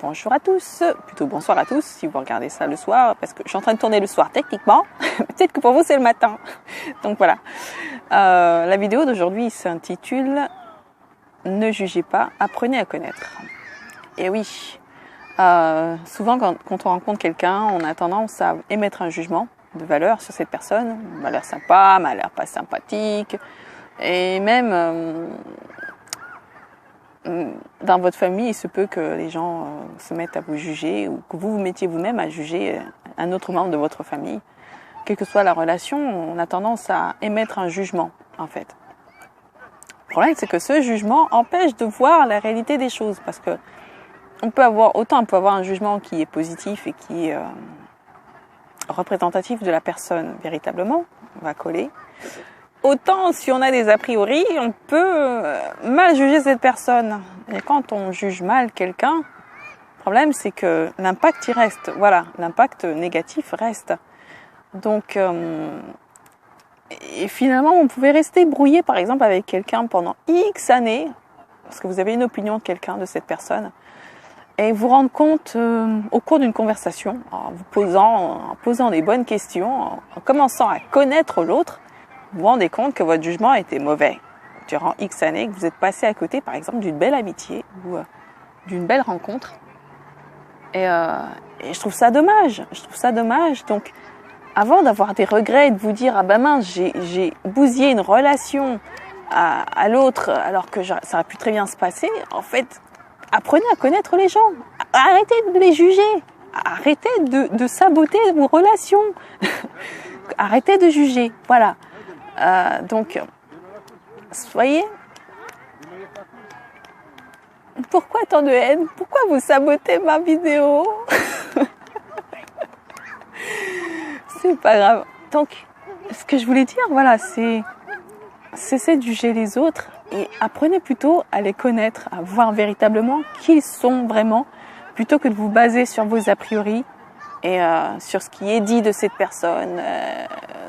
bonjour à tous, plutôt bonsoir à tous si vous regardez ça le soir, parce que je suis en train de tourner le soir techniquement, peut-être que pour vous c'est le matin. Donc voilà, la vidéo d'aujourd'hui s'intitule « Ne jugez pas, apprenez à connaître ». Et oui, souvent quand on rencontre quelqu'un, on a tendance à émettre un jugement de valeur sur cette personne, m'a l'air sympa, m'a l'air pas sympathique, et même dans votre famille, il se peut que les gens se mettent à vous juger ou que vous vous mettiez vous-même à juger un autre membre de votre famille. Quelle que soit la relation, on a tendance à émettre un jugement, en fait. Le problème, c'est que ce jugement empêche de voir la réalité des choses, parce que on peut avoir un jugement qui est positif et qui est représentatif de la personne véritablement, on va coller. Autant, si on a des a priori, on peut mal juger cette personne. Et quand on juge mal quelqu'un, le problème, c'est que l'impact y reste. Voilà, l'impact négatif reste. Donc, et finalement, vous pouvez rester brouillé, par exemple, avec quelqu'un pendant X années, parce que vous avez une opinion de quelqu'un, de cette personne, et vous rendre compte au cours d'une conversation, en posant des bonnes questions, en commençant à connaître l'autre, vous vous rendez compte que votre jugement a été mauvais durant X années, que vous êtes passé à côté, par exemple, d'une belle amitié ou d'une belle rencontre. Et je trouve ça dommage. Donc, avant d'avoir des regrets et de vous dire « Ah ben mince, j'ai bousillé une relation à l'autre alors que ça aurait pu très bien se passer », en fait, apprenez à connaître les gens. Arrêtez de les juger. Arrêtez de saboter vos relations. Arrêtez de juger. Voilà. Donc, soyez... Pourquoi tant de haine? Pourquoi vous sabotez ma vidéo? C'est pas grave. Donc, ce que je voulais dire, voilà, c'est cessez de juger les autres et apprenez plutôt à les connaître, à voir véritablement qui ils sont vraiment, plutôt que de vous baser sur vos a priori et sur ce qui est dit de cette personne,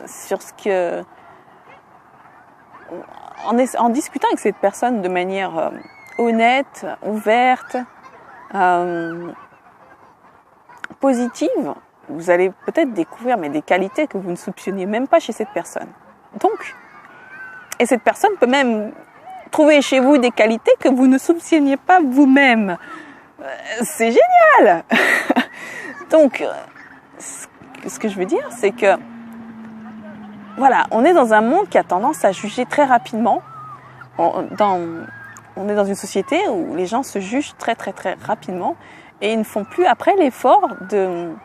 sur ce que... En discutant avec cette personne de manière honnête, ouverte, positive, vous allez peut-être découvrir des qualités que vous ne soupçonniez même pas chez cette personne. Donc, et cette personne peut même trouver chez vous des qualités que vous ne soupçonniez pas vous-même. C'est génial. Donc, ce que je veux dire, c'est que voilà, on est dans un monde qui a tendance à juger très rapidement. On est dans une société où les gens se jugent très très très rapidement et ils ne font plus après l'effort de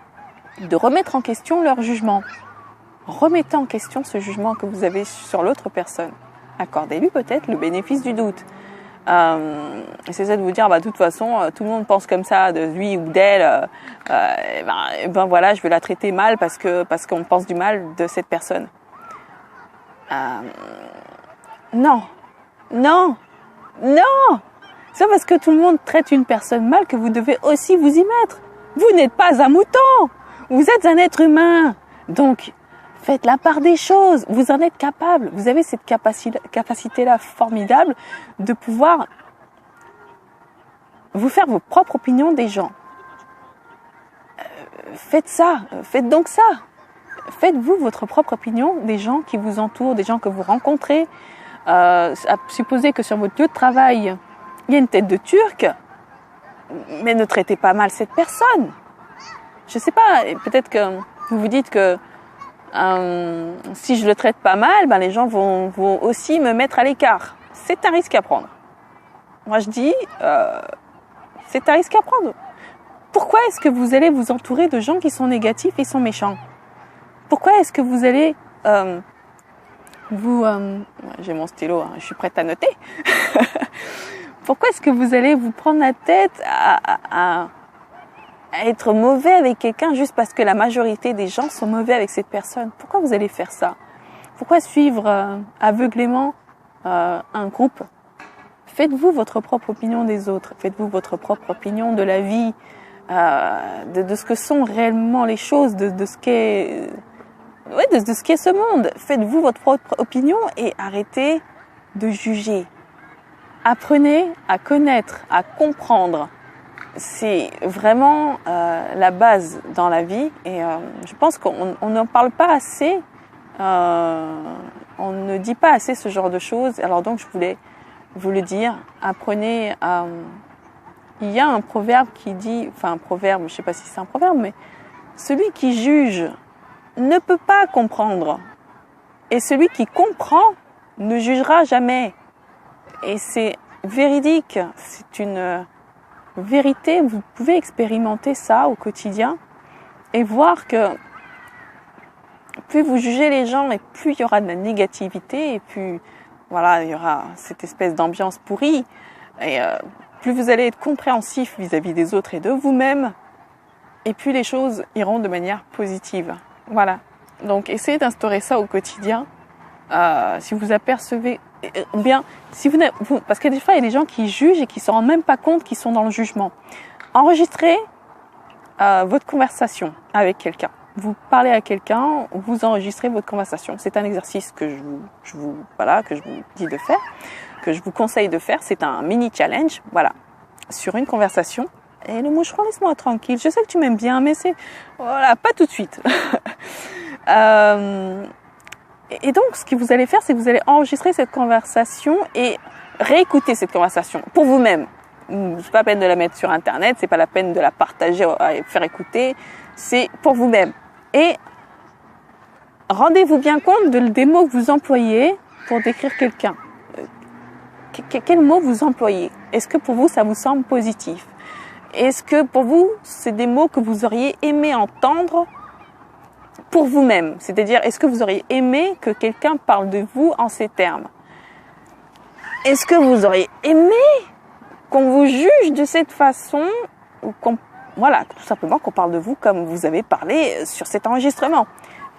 remettre en question leur jugement. Remettez en question ce jugement que vous avez sur l'autre personne. Accordez-lui peut-être le bénéfice du doute. Essayez de vous dire, de toute façon, tout le monde pense comme ça de lui ou d'elle. Voilà, je vais la traiter mal parce qu'on pense du mal de cette personne. Non. C'est parce que tout le monde traite une personne mal que vous devez aussi vous y mettre. Vous n'êtes pas un mouton. Vous êtes un être humain. Donc, faites la part des choses. Vous en êtes capable. Vous avez cette capacité-là formidable de pouvoir vous faire vos propres opinions des gens. Faites ça. Faites donc ça. Faites-vous votre propre opinion des gens qui vous entourent, des gens que vous rencontrez. Supposez que sur votre lieu de travail, il y a une tête de Turc, mais ne traitez pas mal cette personne. Je sais pas, peut-être que vous vous dites que si je le traite pas mal, les gens vont aussi me mettre à l'écart. C'est un risque à prendre. Moi je dis, c'est un risque à prendre. Pourquoi est-ce que vous allez vous entourer de gens qui sont négatifs et sont méchants? Pourquoi est-ce que vous allez j'ai mon stylo, je suis prête à noter. Pourquoi est-ce que vous allez vous prendre la tête à être mauvais avec quelqu'un juste parce que la majorité des gens sont mauvais avec cette personne? Pourquoi vous allez faire ça? Pourquoi suivre aveuglément un groupe? Faites-vous votre propre opinion des autres. Faites-vous votre propre opinion de la vie, de ce que sont réellement les choses, de ce qu'est... de ce qu'est ce monde. Faites-vous votre propre opinion et arrêtez de juger. Apprenez à connaître, à comprendre c'est vraiment la base dans la vie et je pense qu'on n'en parle pas assez, on ne dit pas assez ce genre de choses. Alors donc je voulais vous le dire, apprenez à... Il y a un proverbe qui dit, enfin un proverbe, je ne sais pas si c'est un proverbe, mais celui qui juge ne peut pas comprendre et celui qui comprend ne jugera jamais. Et c'est véridique, c'est une vérité, vous pouvez expérimenter ça au quotidien et voir que plus vous jugez les gens et plus il y aura de la négativité et plus voilà, il y aura cette espèce d'ambiance pourrie et plus vous allez être compréhensif vis-à-vis des autres et de vous-même et plus les choses iront de manière positive. Voilà. Donc essayez d'instaurer ça au quotidien. Si vous apercevez bien, si vous, parce que des fois il y a des gens qui jugent et qui ne se rendent même pas compte qu'ils sont dans le jugement. Enregistrez votre conversation avec quelqu'un. Vous parlez à quelqu'un, vous enregistrez votre conversation. C'est un exercice que je vous dis de faire, que je vous conseille de faire. C'est un mini challenge, voilà, sur une conversation. Et le moucheron, laisse-moi tranquille. Je sais que tu m'aimes bien, mais c'est voilà, pas tout de suite. Et donc, ce que vous allez faire, c'est que vous allez enregistrer cette conversation et réécouter cette conversation pour vous-même. C'est pas la peine de la mettre sur Internet, c'est pas la peine de la partager et faire écouter. C'est pour vous-même. Et rendez-vous bien compte des mots que vous employez pour décrire quelqu'un. Quels mots vous employez? Est-ce que pour vous, ça vous semble positif? Est-ce que pour vous, c'est des mots que vous auriez aimé entendre pour vous-même? C'est-à-dire, est-ce que vous auriez aimé que quelqu'un parle de vous en ces termes? Est-ce que vous auriez aimé qu'on vous juge de cette façon ou voilà, tout simplement qu'on parle de vous comme vous avez parlé sur cet enregistrement?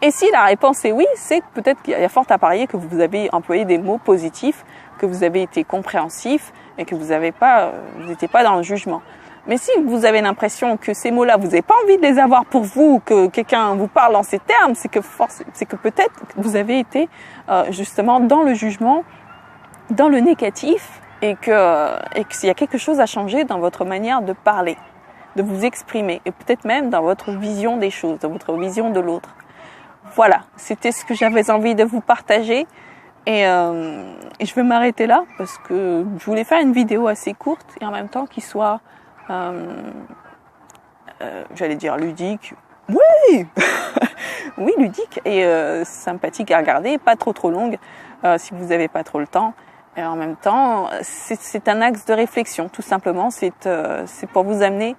Et si la réponse est oui, c'est que peut-être qu'il y a fort à parier que vous avez employé des mots positifs, que vous avez été compréhensif et que vous n'étiez pas dans le jugement. Mais si vous avez l'impression que ces mots-là, vous n'avez pas envie de les avoir pour vous, que quelqu'un vous parle en ces termes, c'est que peut-être vous avez été justement dans le jugement, dans le négatif, et qu'il y a quelque chose à changer dans votre manière de parler, de vous exprimer, et peut-être même dans votre vision des choses, dans votre vision de l'autre. Voilà, c'était ce que j'avais envie de vous partager. Et je vais m'arrêter là parce que je voulais faire une vidéo assez courte et en même temps qui soit, j'allais dire ludique. Oui, oui, ludique et sympathique à regarder, pas trop longue si vous n'avez pas trop le temps. Et en même temps, c'est un axe de réflexion, tout simplement. C'est pour vous amener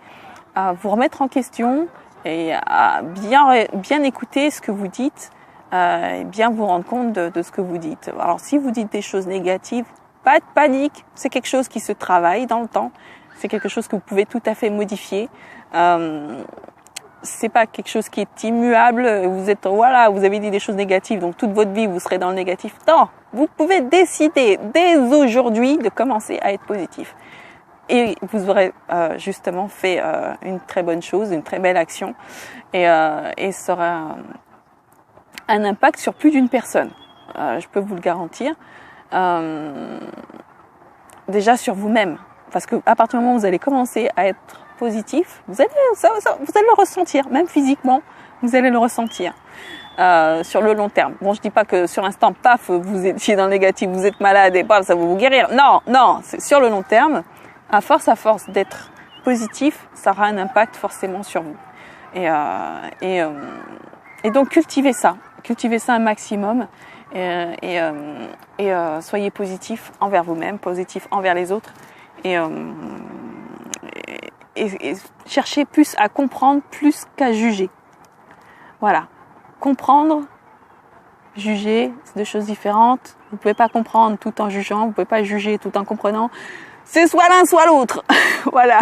à vous remettre en question et à bien écouter ce que vous dites. Et bien vous rendre compte de ce que vous dites. Alors si vous dites des choses négatives, pas de panique, c'est quelque chose qui se travaille dans le temps, c'est quelque chose que vous pouvez tout à fait modifier. C'est pas quelque chose qui est immuable, vous avez dit des choses négatives, donc toute votre vie vous serez dans le négatif. Non, vous pouvez décider dès aujourd'hui de commencer à être positif. Et vous aurez justement fait une très bonne chose, une très belle action, et ça aura un impact sur plus d'une personne, je peux vous le garantir. Déjà sur vous-même, parce que à partir du moment où vous allez commencer à être positif, vous allez le ressentir, même physiquement, vous allez le ressentir sur le long terme. Bon, je dis pas que sur l'instant, paf, vous étiez dans le négatif, vous êtes malade et paf, ça va vous guérir. Non, c'est sur le long terme. À force d'être positif, ça aura un impact forcément sur vous. Et donc cultivez ça un maximum et soyez positif envers vous-même, positif envers les autres et cherchez plus à comprendre plus qu'à juger. Voilà, comprendre, juger, c'est deux choses différentes. Vous pouvez pas comprendre tout en jugeant, vous pouvez pas juger tout en comprenant. C'est soit l'un soit l'autre. Voilà.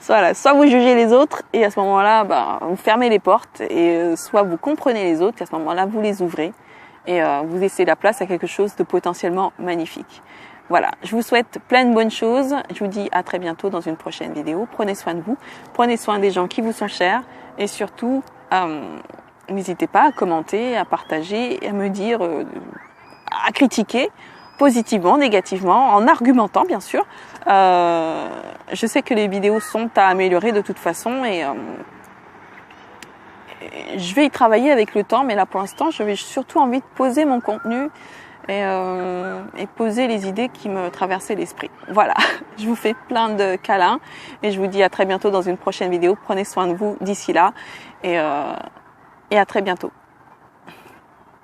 Soit vous jugez les autres et à ce moment-là, vous fermez les portes et soit vous comprenez les autres et à ce moment-là, vous les ouvrez et vous laissez la place à quelque chose de potentiellement magnifique. Voilà, je vous souhaite plein de bonnes choses. Je vous dis à très bientôt dans une prochaine vidéo. Prenez soin de vous, prenez soin des gens qui vous sont chers et surtout, n'hésitez pas à commenter, à partager, à me dire, à critiquer positivement, négativement, en argumentant bien sûr. je sais que les vidéos sont à améliorer de toute façon et je vais y travailler avec le temps, mais là pour l'instant, j'avais surtout envie de poser mon contenu et poser les idées qui me traversaient l'esprit. Voilà, je vous fais plein de câlins et je vous dis à très bientôt dans une prochaine vidéo. Prenez soin de vous d'ici là et à très bientôt.